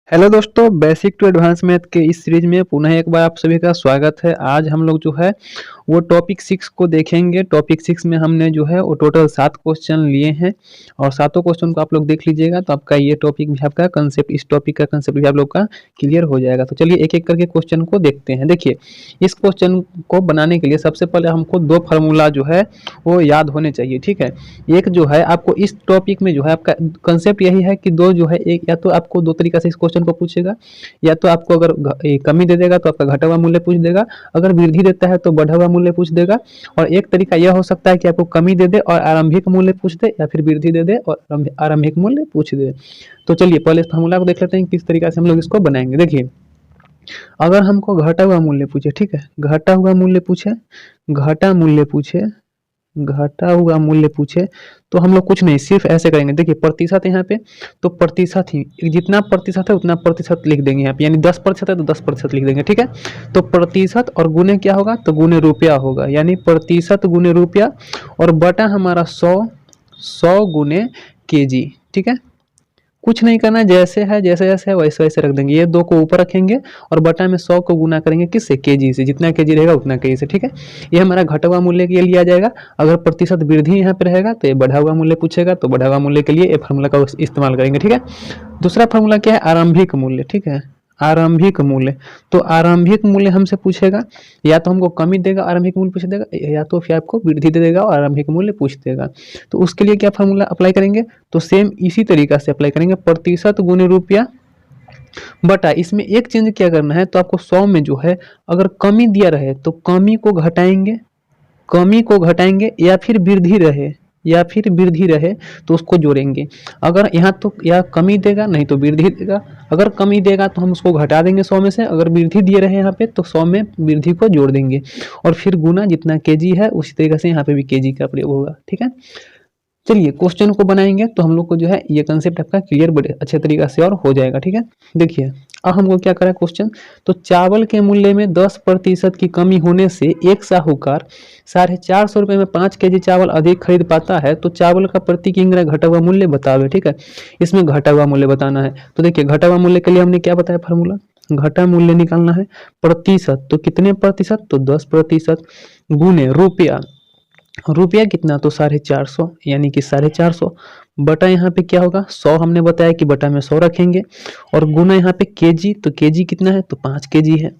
Hello दोस्तों, basic to advance math के इस सीरीज में पुनः एक बार आप सभी का स्वागत है। आज हम लोग जो है वो टॉपिक 6 को देखेंगे। टॉपिक 6 में हमने जो है वो टोटल 7 क्वेश्चन लिए हैं और सातों क्वेश्चन को आप लोग देख लीजिएगा तो आपका ये टॉपिक भी आपका कंसेप्ट इस टॉपिक का कंसेप्ट भी आप लोग का क्लियर हो जाएगा। तो चलिए एक एक करके क्वेश्चन को देखते हैं। देखिए, इस क्वेश्चन को बनाने के लिए सबसे पहले हमको दो फार्मूला जो है वो याद होने चाहिए। ठीक है, एक जो है आपको इस टॉपिक में जो है आपका कंसेप्ट यही है कि दो जो है, एक या तो आपको दो तरीका से इस क्वेश्चन को पूछेगा, या तो आपको अगर कमी दे देगा तो आपका घटा हुआ मूल्य पूछ देगा, अगर वृद्धि देता है तो बढ़ा हुआ मूल्य पूछ देगा। और एक तरीका यह हो सकता है कि आपको कमी दे दे और आरंभिक मूल्य पूछ दे, या फिर वृद्धि दे दे और आरंभिक मूल्य पूछ दे। तो चलिए पहले इस फार्मूला को देख लेते हैं किस तरीका से हम लोग इसको बनाएंगे। देखिए, अगर हमको घटा हुआ मूल्य पूछे, ठीक है, घटा हुआ मूल्य पूछे, घटा मूल्य पूछे, घटा हुआ मूल्य पूछे, तो हम लोग कुछ नहीं, सिर्फ ऐसे करेंगे। देखिए प्रतिशत यहाँ पे, तो प्रतिशत ही, जितना प्रतिशत है उतना प्रतिशत लिख देंगे यहाँ पे, यानी 10% है तो 10% लिख देंगे। ठीक है, तो प्रतिशत और गुने क्या होगा, तो गुने रुपया होगा, यानी प्रतिशत गुने रुपया, और बटा हमारा 100 गुने केजी। ठीक है, कुछ नहीं करना, जैसे है जैसे जैसे है वैसे वैसे रख देंगे। ये दो को ऊपर रखेंगे और बटा में 100 को गुना करेंगे किससे, केजी से, जितना केजी रहेगा उतना केजी से। ठीक है, ये हमारा घटा हुआ मूल्य के लिए आ जाएगा। अगर प्रतिशत वृद्धि यहाँ पे रहेगा तो ये बढ़ा हुआ मूल्य पूछेगा, तो बढ़ा हुआ मूल्य के लिए ये फार्मूला का इस्तेमाल करेंगे। ठीक है, दूसरा फार्मूला क्या है, आरंभिक मूल्य। ठीक है, आरंभिक मूल्य, तो आरंभिक मूल्य हमसे पूछेगा, या तो हमको कमी देगा आरंभिक मूल्य पूछ देगा, या तो फिर आपको वृद्धि दे देगा और आरंभिक मूल्य पूछ देगा। तो उसके लिए क्या फार्मूला अप्लाई करेंगे, तो सेम इसी तरीका से अप्लाई करेंगे, प्रतिशत गुने रुपया बटा, इसमें एक चेंज क्या करना है, तो आपको 100 में जो है अगर कमी दिया रहे तो कमी को घटाएंगे, कमी को घटाएंगे, या फिर वृद्धि रहे, या फिर वृद्धि रहे तो उसको जोड़ेंगे। अगर यहाँ तो या कमी देगा नहीं तो वृद्धि देगा, अगर कमी देगा तो हम उसको घटा देंगे 100 में से, अगर वृद्धि दिए रहे यहाँ पे तो 100 में वृद्धि को जोड़ देंगे, और फिर गुना जितना केजी है उसी तरीके से यहाँ पे भी केजी का प्रयोग होगा। ठीक है, चलिए क्वेश्चन को बनाएंगे तो हम लोग को जो है ये कंसेप्ट आपका क्लियर बड़े अच्छे तरीका से और हो जाएगा। ठीक है, देखिए अब हमको क्या करा क्वेश्चन, तो चावल के मूल्य में 10% की कमी होने से एक साहूकार 450 रुपये में 5 केजी चावल अधिक खरीद पाता है, तो चावल का प्रति किलोग्राम घटा हुआ मूल्य बतावे। ठीक है, इसमें घटा हुआ मूल्य बताना है। तो देखिए घटा हुआ मूल्य के लिए हमने क्या बताया फार्मूला, घटा मूल्य निकालना है, प्रतिशत, तो कितने प्रतिशत, तो 10% गुने रुपया, रुपया कितना, तो 450, यानी कि 450 बटा यहाँ पे क्या होगा 100, हमने बताया कि बटा में 100 रखेंगे, और गुना यहाँ पे केजी, तो केजी कितना है, तो 5 केजी है।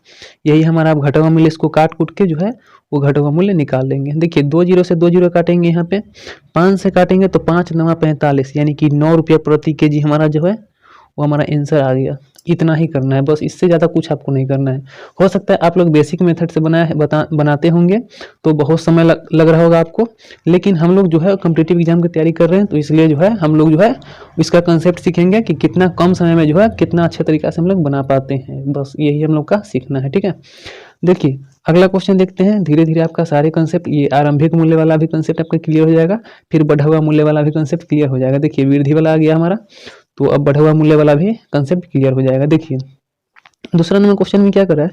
यही हमारा आप घटा हुआ मूल्य, इसको काट कूट के जो है वो घटा हुआ मूल्य निकाल लेंगे। देखिए 2 जीरो से 2 जीरो काटेंगे, यहाँ पे 5 से काटेंगे तो 5 9 45, यानी कि 9 रुपया प्रति केजी हमारा जो है वो हमारा आंसर आ गया। इतना ही करना है बस, इससे ज़्यादा कुछ आपको नहीं करना है। हो सकता है आप लोग बेसिक मेथड से बनाते होंगे तो बहुत समय लग रहा होगा आपको, लेकिन हम लोग जो है कॉम्पिटिटिव एग्जाम की तैयारी कर रहे हैं, तो इसलिए जो है हम लोग जो है इसका कंसेप्ट सीखेंगे कि कितना कम समय में जो है कितना अच्छे तरीका से हम लोग बना पाते हैं। बस यही हम लोग का सीखना है। ठीक है, देखिए अगला क्वेश्चन देखते हैं। धीरे धीरे आपका सारे कंसेप्ट, ये आरंभिक मूल्य वाला भी कंसेप्ट आपका क्लियर हो जाएगा, फिर बढ़ा हुआ मूल्य वाला भी कंसेप्ट क्लियर हो जाएगा। देखिए वृद्धि वाला आ गया हमारा, तो अब बढ़ा हुआ मूल्य वाला भी कंसेप्ट क्लियर हो जाएगा। देखिए दूसरा नंबर क्वेश्चन में क्या कर रहा है,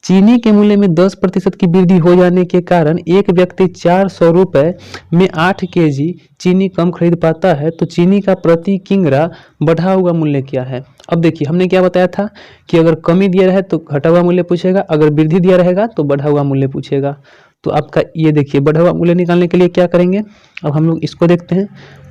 चीनी के मूल्य में 10% की वृद्धि हो जाने के कारण एक व्यक्ति 400 रुपये में 8 केजी चीनी कम खरीद पाता है, तो चीनी का प्रति किलोग्राम बढ़ा हुआ मूल्य क्या है। अब देखिए हमने क्या बताया था कि अगर कमी दिया रहे तो घटा हुआ मूल्य पूछेगा, अगर वृद्धि दिया रहेगा तो बढ़ा हुआ मूल्य पूछेगा। तो आपका ये देखिए बढ़ा हुआ मूल्य निकालने के लिए क्या करेंगे, अब हम लोग इसको देखते हैं।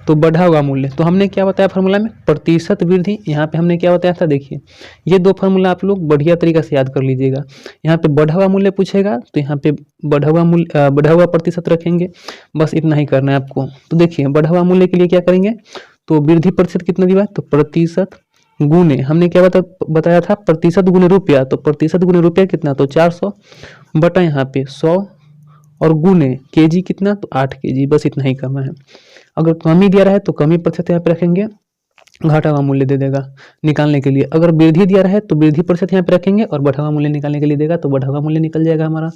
तो बढ़ा हुआ मूल्य, तो हमने क्या बताया फार्मूला में, प्रतिशत वृद्धि, यहाँ पे हमने क्या बताया था, देखिए ये दो फार्मूला आप लोग बढ़िया तरीका से याद कर लीजिएगा। यहाँ पे बढ़ा हुआ मूल्य पूछेगा तो यहाँ पे बढ़ा हुआ मूल्य, बढ़ा हुआ प्रतिशत रखेंगे, बस इतना ही करना है आपको। तो देखिए बढ़ा हुआ मूल्य के लिए क्या करेंगे, तो वृद्धि प्रतिशत कितना दिया, तो प्रतिशत गुने, हमने क्या बताया था, प्रतिशत गुने रुपया, तो प्रतिशत गुने रुपया कितना, तो 400 बटा यहाँ पे 100, और गुने केजी कितना, तो 8 केजी, बस इतना ही करना है। अगर कमी दिया रहा है तो कमी प्रतिशत यहाँ पे रखेंगे, घटा हुआ मूल्य दे देगा निकालने के लिए। अगर वृद्धि दिया रहा है तो वृद्धि प्रतिशत यहाँ पे रखेंगे, और बढ़ा हुआ मूल्य निकालने के लिए देगा तो बढ़ा हुआ मूल्य निकल जाएगा हमारा।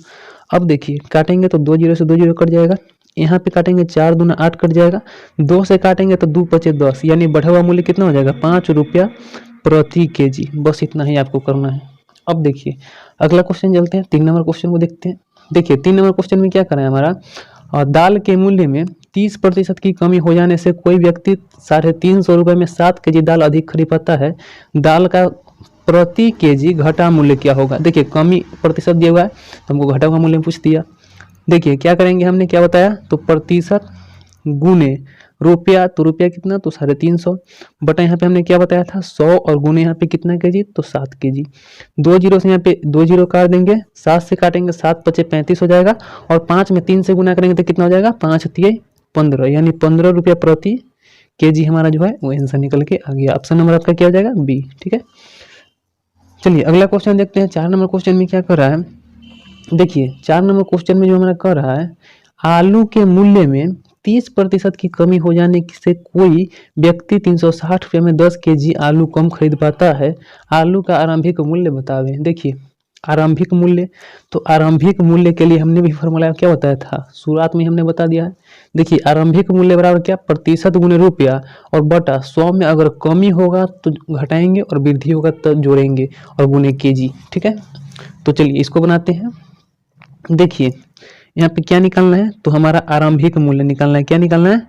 अब देखिए काटेंगे तो 2 जीरो से 2 जीरो कट जाएगा, यहाँ पे काटेंगे 4 दूना 8 कट जाएगा, 2 से काटेंगे तो 2 पचे 10, यानी बढ़ा हुआ मूल्य कितना हो जाएगा, 5 रुपया प्रति केजी। बस इतना ही आपको करना है। अब देखिए अगला क्वेश्चन चलते हैं, 3 नंबर क्वेश्चन को देखते हैं। देखिए 3 नंबर क्वेश्चन में क्या करा है हमारा, और दाल के मूल्य में 30% की कमी हो जाने से कोई व्यक्ति 350 रुपये में 7 केजी दाल अधिक खरीद पाता है। दाल का प्रति केजी घटा मूल्य क्या होगा। देखिए कमी प्रतिशत दिया हुआ है तो हमको घटा हुआ मूल्य पूछ दिया। देखिए क्या करेंगे, हमने क्या बताया, तो प्रतिशत गुने रुपया, तो रुपया कितना, तो 350 बटा यहाँ पे हमने क्या बताया था 100 और गुने यहाँ पे कितना केजी, तो 7 केजी। 2 जीरो से यहाँ पे 2 जीरो काट देंगे, 7 से काटेंगे 7 पचे 35 हो जाएगा और 5 में 3 से गुना करेंगे तो कितना हो जाएगा 5 तिये 15, यानी 15 रुपया प्रति केजी हमारा जो है वो आंसर निकल के आ गया। ऑप्शन नंबर आपका क्या हो जाएगा, बी। ठीक है, चलिए अगला क्वेश्चन देखते हैं। 4 नंबर क्वेश्चन में क्या कर रहा है, देखिए 4 नंबर क्वेश्चन में जो हमारा कर रहा है, आलू के मूल्य में 30% की कमी हो जाने से कोई व्यक्ति 360 रुपये में 10 केजी आलू कम खरीद पाता है, आलू का आरंभिक मूल्य बतावे। देखिए आरंभिक मूल्य, तो आरंभिक मूल्य के लिए हमने भी फॉर्मूला क्या बताया था, शुरुआत में हमने बता दिया है। देखिए आरंभिक मूल्य बराबर क्या, प्रतिशत गुने रुपया और बटा 100 में अगर कमी होगा तो घटाएंगे और वृद्धि होगा तो जोड़ेंगे और गुने केजी। ठीक है, तो चलिए इसको बनाते हैं। देखिए यहाँ पे क्या निकालना है, तो हमारा आरंभिक मूल्य निकालना है। क्या निकालना है,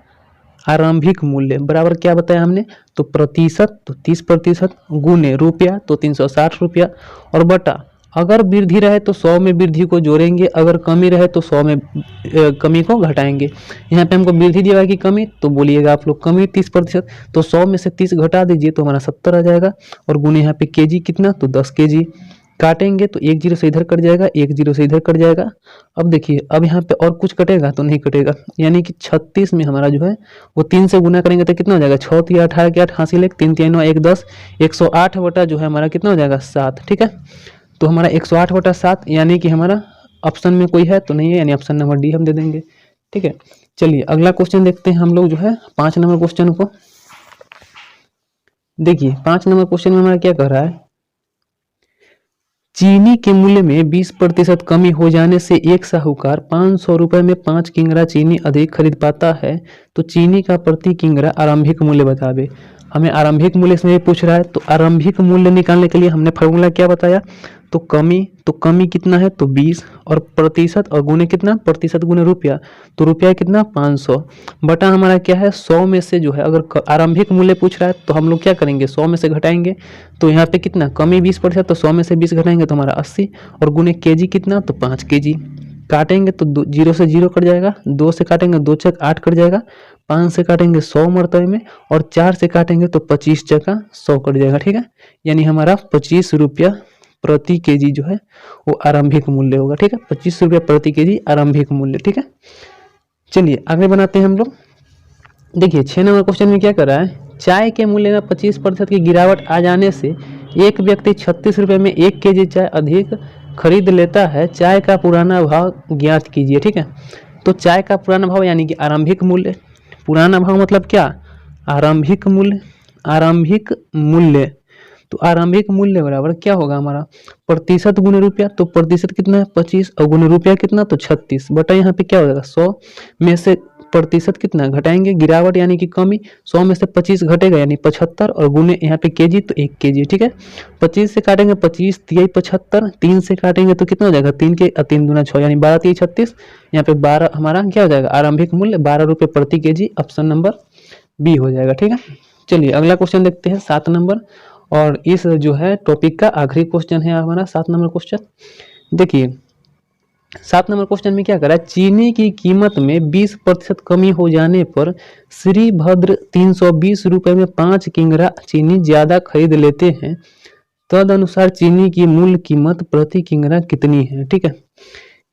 आरंभिक मूल्य बराबर क्या बताया हमने, तो प्रतिशत, तो 30% गुने रुपया तो 360 रुपया और बटा अगर वृद्धि रहे तो 100 में वृद्धि को जोड़ेंगे, अगर कमी रहे तो 100 में कमी को घटाएंगे। यहाँ पे हमको वृद्धि दिया है कि कमी, तो बोलिएगा आप लोग कमी 30%, तो 100 में से 30 घटा दीजिए तो हमारा 70 आ जाएगा और गुने यहाँ पे केजी कितना, तो 10 केजी। काटेंगे तो 1 जीरो से इधर कट जाएगा, 1 जीरो से इधर कट जाएगा। अब देखिए अब यहाँ पे और कुछ कटेगा तो नहीं कटेगा, यानी कि 36 में हमारा जो है वो 3 से गुना करेंगे तो कितना हो जाएगा, 6 तिया 18 के 8 हासिल 1 3 3 9 1 10, 108 बटा जो है हमारा कितना हो जाएगा 7। ठीक है, तो हमारा 108 बटा 7 यानी कि हमारा ऑप्शन में कोई है तो नहीं है, यानी ऑप्शन नंबर डी हम दे देंगे। ठीक है, चलिए अगला क्वेश्चन देखते हैं हम लोग जो है 5 नंबर क्वेश्चन को। देखिए 5 नंबर क्वेश्चन में हमारा क्या कह रहा है, चीनी के मूल्य में 20% कमी हो जाने से एक साहूकार 500 रुपए में 5 किंगरा चीनी अधिक खरीद पाता है, तो चीनी का प्रति किंगरा आरंभिक मूल्य बतावे। हमें आरंभिक मूल्य इसमें पूछ रहा है, तो आरंभिक मूल्य निकालने के लिए हमने फॉर्मूला क्या बताया, तो कमी कितना है, तो 20 और प्रतिशत और गुने कितना, प्रतिशत गुने रुपया, तो रुपया कितना 500 बटा हमारा क्या है 100 में से जो है अगर आरंभिक मूल्य पूछ रहा है तो हम लोग क्या करेंगे 100 में से घटाएंगे, तो यहाँ पे कितना कमी 20% तो 100 में से 20 घटाएंगे तो हमारा 80 और गुने केजी कितना, तो 5 केजी। काटेंगे तो 0 से 0 कट जाएगा, 2 से काटेंगे 2 चक 8 कट जाएगा, 5 से काटेंगे 100 मरतबे में और 4 से काटेंगे तो 25 चका 100 कट जाएगा। ठीक है, यानी हमारा 25 रुपया प्रति केजी जो है वो आरंभिक मूल्य होगा। ठीक है, 25 रुपया प्रति केजी आरंभिक मूल्य। ठीक है, चलिए आगे बनाते हैं हम लोग। देखिए 6 नंबर क्वेश्चन में क्या कर रहा है, चाय के मूल्य में 25% की गिरावट आ जाने से एक व्यक्ति 36 रुपये में 1 केजी चाय अधिक खरीद लेता है, चाय का पुराना भाव ज्ञात कीजिए। ठीक है, तो चाय का पुराना भाव यानी कि आरंभिक मूल्य, पुराना भाव मतलब क्या, आरंभिक मूल्य, आरंभिक मूल्य, तो आरंभिक मूल्य बराबर क्या होगा हमारा प्रतिशत गुने रुपया, तो प्रतिशत कितना है 25 और गुने रुपया कितना, तो 36 बटा यहाँ पे क्या हो जाएगा 100 में से प्रतिशत कितना घटाएंगे, गिरावट यानी कि कमी, 100 में से 25 घटेगा यानी 75 और गुने यहाँ पे केजी तो 1 केजी। ठीक है, 25 से काटेंगे 25 तिया 75, 3 से काटेंगे तो कितना हो जाएगा 3 के 3 दूना 6 यानी 12 तिया 36, यहाँ पे 12 हमारा क्या हो जाएगा आरंभिक मूल्य 12 रुपये प्रति केजी, ऑप्शन नंबर बी हो जाएगा। ठीक है, चलिए अगला क्वेश्चन देखते हैं 7 नंबर और इस जो है टॉपिक का आखिरी क्वेश्चन है हमारा 7 नंबर क्वेश्चन। देखिए 7 नंबर क्वेश्चन में क्या करा है, चीनी की कीमत में 20% कमी हो जाने पर श्री भद्र 320 रुपये में 5 किंगरा चीनी ज्यादा खरीद लेते हैं, तद अनुसार चीनी की मूल कीमत प्रति किंगरा कितनी है। ठीक है,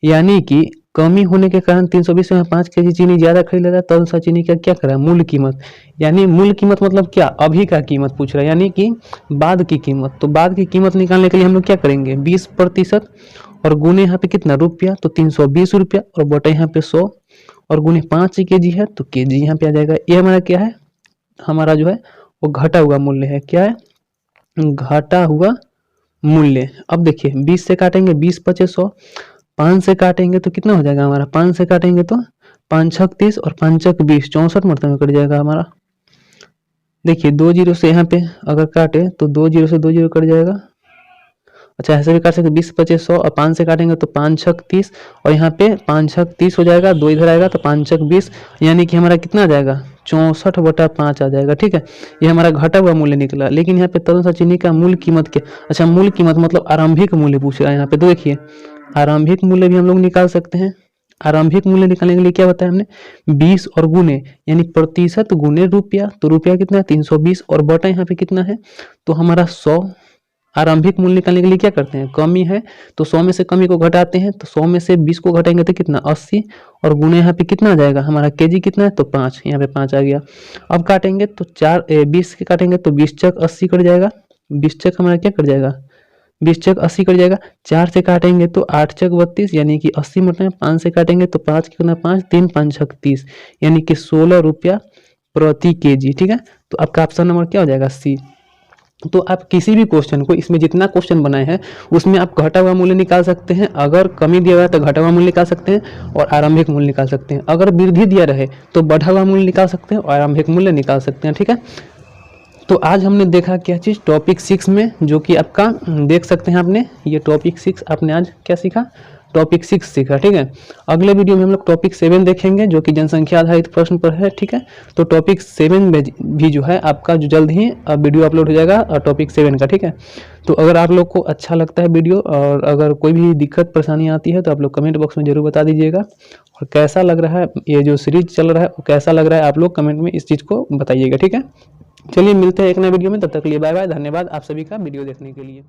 यानी कि कमी होने के कारण 320 में 5 केजी चीनी ज्यादा खरीद लेता है, तद अनुसार चीनी का क्या करा मूल कीमत, यानी मूल कीमत मतलब क्या, अभी का कीमत पूछ रहा है यानी कि बाद की कीमत। तो बाद की कीमत निकालने के लिए हम लोग क्या करेंगे 20% और गुने यहाँ पे कितना रुपया, तो 320 रुपया और बटे यहाँ पे 100 और गुने 5 केजी है तो केजी यहाँ पे आ जाएगा। ये हमारा क्या है, हमारा जो है वो घटा हुआ मूल्य है। क्या है, घटा हुआ मूल्य। अब देखिए 20 से काटेंगे 20 पचे 100, 5 से काटेंगे तो कितना हो जाएगा हमारा, 5 से काटेंगे तो 5 छक 30 और 5 चक 20, 64 मरतबे में कट जाएगा हमारा। देखिए 2 जीरो से यहाँ पे अगर काटे तो 2 जीरो से 2 जीरो कट जाएगा अच्छा ऐसे भी काट सकते, 20 25 100 और 5 से काटेंगे तो 5 छक 30 और यहाँ पे 5 छक 30 हो जाएगा, 2 इधर आएगा तो 5 छक 20, यानी कि हमारा कितना आ जाएगा 64/5 आ जाएगा। ठीक है, ये हमारा घटा हुआ मूल्य निकला। लेकिन यहाँ पे तरुण सा चीनी का मूल कीमत क्या, अच्छा मूल कीमत मतलब आरंभिक मूल्य पूछ रहा है यहाँ पे। तो देखिए आरंभिक मूल्य भी हम लोग निकाल सकते हैं। आरंभिक मूल्य निकालने के लिए क्या बताया हमने, 20 और गुने यानी प्रतिशत गुने रुपया, तो रुपया कितना है 320 और बटा यहाँ पे कितना है तो हमारा 100। आरंभिक मूल्य निकालने के लिए क्या करते हैं, कमी है तो 100 में से कमी को घटाते हैं, तो 100 में से 20 को घटाएंगे तो कितना 80 और गुने यहाँ पे कितना आ जाएगा हमारा केजी कितना है तो 5, यहाँ पे 5 आ गया। अब काटेंगे तो 20 के काटेंगे तो 20 चक 80 कट जाएगा, 20 चक हमारा क्या कट जाएगा 20 चक 80 कट जाएगा। 4 से काटेंगे तो 8 चक 32 यानी कि 80 मटना है। 5 से काटेंगे तो 5 कितना 5 3 5 छक 30 यानी कि 16 रुपया प्रति केजी। ठीक है, तो आपका ऑप्शन नंबर क्या हो जाएगा सी। तो आप किसी भी क्वेश्चन को, इसमें जितना क्वेश्चन बनाए हैं उसमें आप घटा हुआ मूल्य निकाल सकते हैं, अगर कमी दिया हुआ है तो घटा हुआ मूल्य निकाल सकते हैं और आरंभिक मूल्य निकाल सकते हैं, अगर वृद्धि दिया रहे तो बढ़ा हुआ मूल्य निकाल सकते हैं और आरंभिक मूल्य निकाल सकते हैं। ठीक है, तो आज हमने देखा क्या चीज़ टॉपिक 6 में, जो कि आपका देख सकते हैं आपने, ये टॉपिक 6 आपने आज क्या सीखा, टॉपिक 6 सीखा। ठीक है, अगले वीडियो में हम लोग टॉपिक 7 देखेंगे जो कि जनसंख्या आधारित प्रश्न पर है। ठीक है, तो टॉपिक 7 में भी जो है आपका जो जल्द ही वीडियो अपलोड हो जाएगा टॉपिक 7 का। ठीक है, तो अगर आप लोग को अच्छा लगता है वीडियो और अगर कोई भी दिक्कत परेशानी आती है तो आप लोग कमेंट बॉक्स में जरूर बता दीजिएगा, और कैसा लग रहा है ये जो सीरीज चल रहा है वो कैसा लग रहा है आप लोग कमेंट में इस चीज़ को बताइएगा। ठीक है, चलिए मिलते हैं एक नए वीडियो में, तब तक के लिए बाय बाय, धन्यवाद आप सभी का वीडियो देखने के लिए।